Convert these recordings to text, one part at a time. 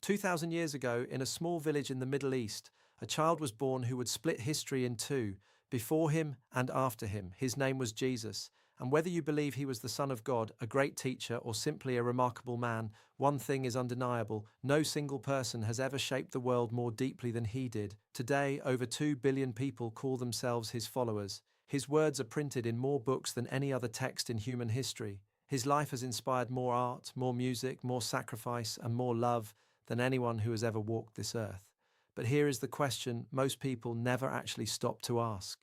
2,000 years ago, in a small village in the Middle East, a child was born who would split history in two, before him and after him. His name was Jesus. And whether you believe he was the Son of God, a great teacher, or simply a remarkable man, one thing is undeniable: no single person has ever shaped the world more deeply than he did. Today, over 2 billion people call themselves his followers. His words are printed in more books than any other text in human history. His life has inspired more art, more music, more sacrifice, and more love than anyone who has ever walked this earth. But here is the question most people never actually stop to ask.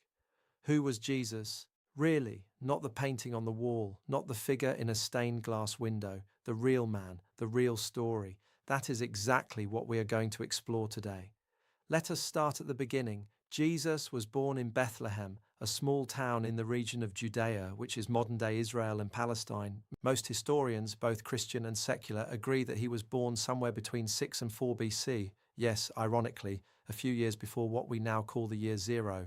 Who was Jesus? Really, not the painting on the wall, not the figure in a stained glass window, the real man, the real story. That is exactly what we are going to explore today. Let us start at the beginning. Jesus was born in Bethlehem, a small town in the region of Judea, which is modern-day Israel and Palestine. Most historians, both Christian and secular, agree that he was born somewhere between 6 and 4 BC. Yes, ironically, a few years before what we now call the year zero.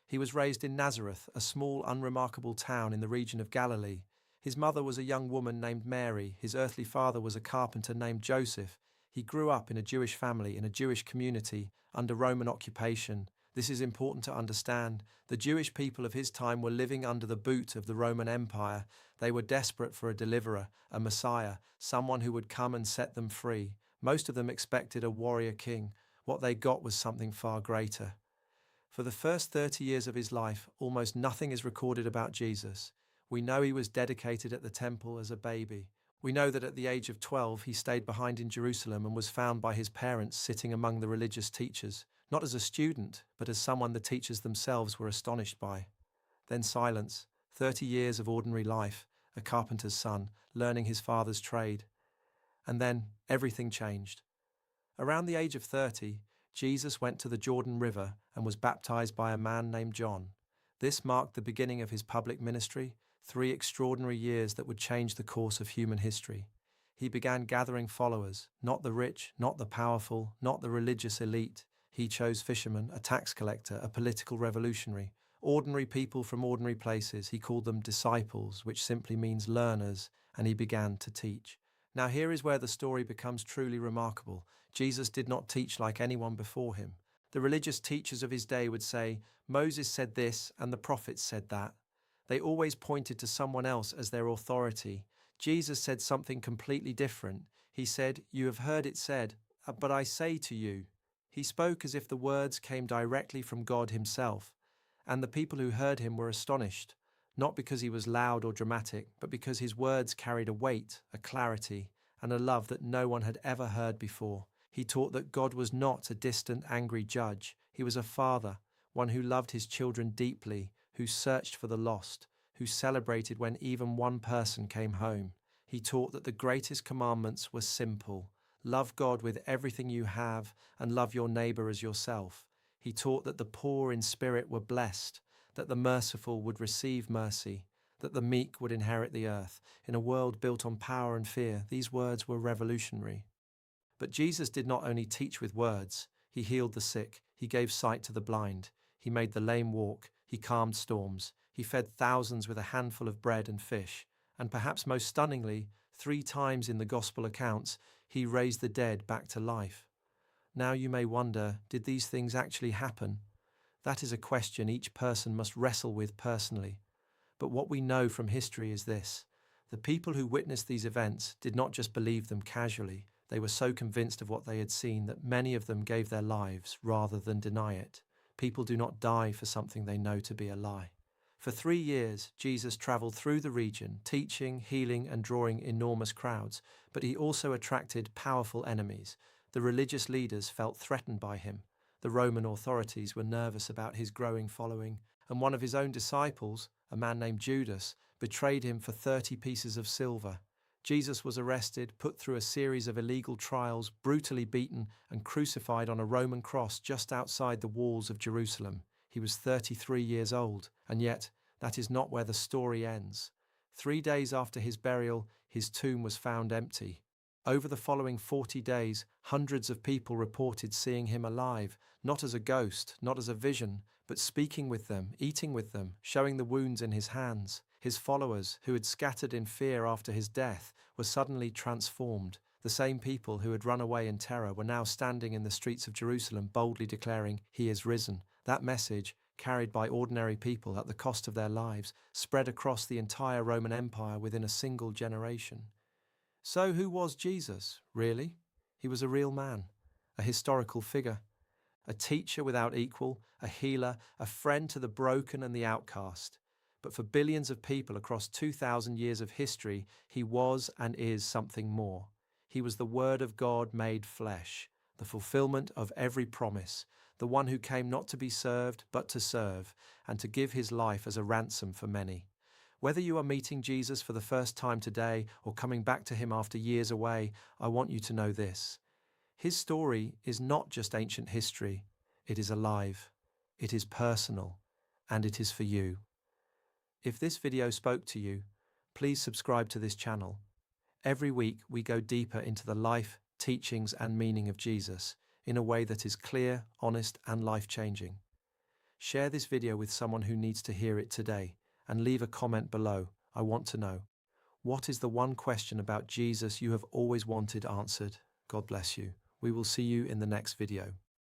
He was raised in Nazareth, a small, unremarkable town in the region of Galilee. His mother was a young woman named Mary. His earthly father was a carpenter named Joseph. He grew up in a Jewish family, in a Jewish community, under Roman occupation. This is important to understand. The Jewish people of his time were living under the boot of the Roman Empire. They were desperate for a deliverer, a Messiah, someone who would come and set them free. Most of them expected a warrior king. What they got was something far greater. For the first 30 years of his life, almost nothing is recorded about Jesus. We know he was dedicated at the temple as a baby. We know that at the age of 12, he stayed behind in Jerusalem and was found by his parents sitting among the religious teachers, not as a student, but as someone the teachers themselves were astonished by. Then silence, 30 years of ordinary life, a carpenter's son, learning his father's trade. And then everything changed. Around the age of 30, Jesus went to the Jordan River and was baptized by a man named John. This marked the beginning of his public ministry, 3 extraordinary years that would change the course of human history. He began gathering followers, not the rich, not the powerful, not the religious elite. He chose fishermen, a tax collector, a political revolutionary, ordinary people from ordinary places. He called them disciples, which simply means learners, and he began to teach. Now here is where the story becomes truly remarkable. Jesus did not teach like anyone before him. The religious teachers of his day would say, Moses said this and the prophets said that. They always pointed to someone else as their authority. Jesus said something completely different. He said, "You have heard it said, but I say to you." He spoke as if the words came directly from God himself, and the people who heard him were astonished, not because he was loud or dramatic, but because his words carried a weight, a clarity, and a love that no one had ever heard before. He taught that God was not a distant, angry judge. He was a father, one who loved his children deeply, who searched for the lost, who celebrated when even one person came home. He taught that the greatest commandments were simple. Love God with everything you have and love your neighbor as yourself. He taught that the poor in spirit were blessed, that the merciful would receive mercy, that the meek would inherit the earth. In a world built on power and fear, these words were revolutionary. But Jesus did not only teach with words. He healed the sick. He gave sight to the blind. He made the lame walk. He calmed storms. He fed thousands with a handful of bread and fish. And perhaps most stunningly, 3 times in the gospel accounts, he raised the dead back to life. Now you may wonder, did these things actually happen? That is a question each person must wrestle with personally. But what we know from history is this: the people who witnessed these events did not just believe them casually. They were so convinced of what they had seen that many of them gave their lives rather than deny it. People do not die for something they know to be a lie. For 3 years, Jesus traveled through the region, teaching, healing, and drawing enormous crowds, but he also attracted powerful enemies. The religious leaders felt threatened by him. The Roman authorities were nervous about his growing following, and one of his own disciples, a man named Judas, betrayed him for 30 pieces of silver. Jesus was arrested, put through a series of illegal trials, brutally beaten, and crucified on a Roman cross just outside the walls of Jerusalem. He was 33 years old, and yet that is not where the story ends. 3 days after his burial, his tomb was found empty. Over the following 40 days, hundreds of people reported seeing him alive, not as a ghost, not as a vision, but speaking with them, eating with them, showing the wounds in his hands. His followers, who had scattered in fear after his death, were suddenly transformed. The same people who had run away in terror were now standing in the streets of Jerusalem boldly declaring, "He is risen." That message, carried by ordinary people at the cost of their lives, spread across the entire Roman Empire within a single generation. So who was Jesus, really? He was a real man, a historical figure, a teacher without equal, a healer, a friend to the broken and the outcast. But for billions of people across 2,000 years of history, he was and is something more. He was the Word of God made flesh, the fulfillment of every promise, the one who came not to be served, but to serve, and to give his life as a ransom for many. Whether you are meeting Jesus for the first time today or coming back to him after years away, I want you to know this. His story is not just ancient history, it is alive, it is personal, and it is for you. If this video spoke to you, please subscribe to this channel. Every week we go deeper into the life, teachings, and meaning of Jesus in a way that is clear, honest, and life-changing. Share this video with someone who needs to hear it today, and leave a comment below. I want to know, what is the one question about Jesus you have always wanted answered? God bless you. We will see you in the next video.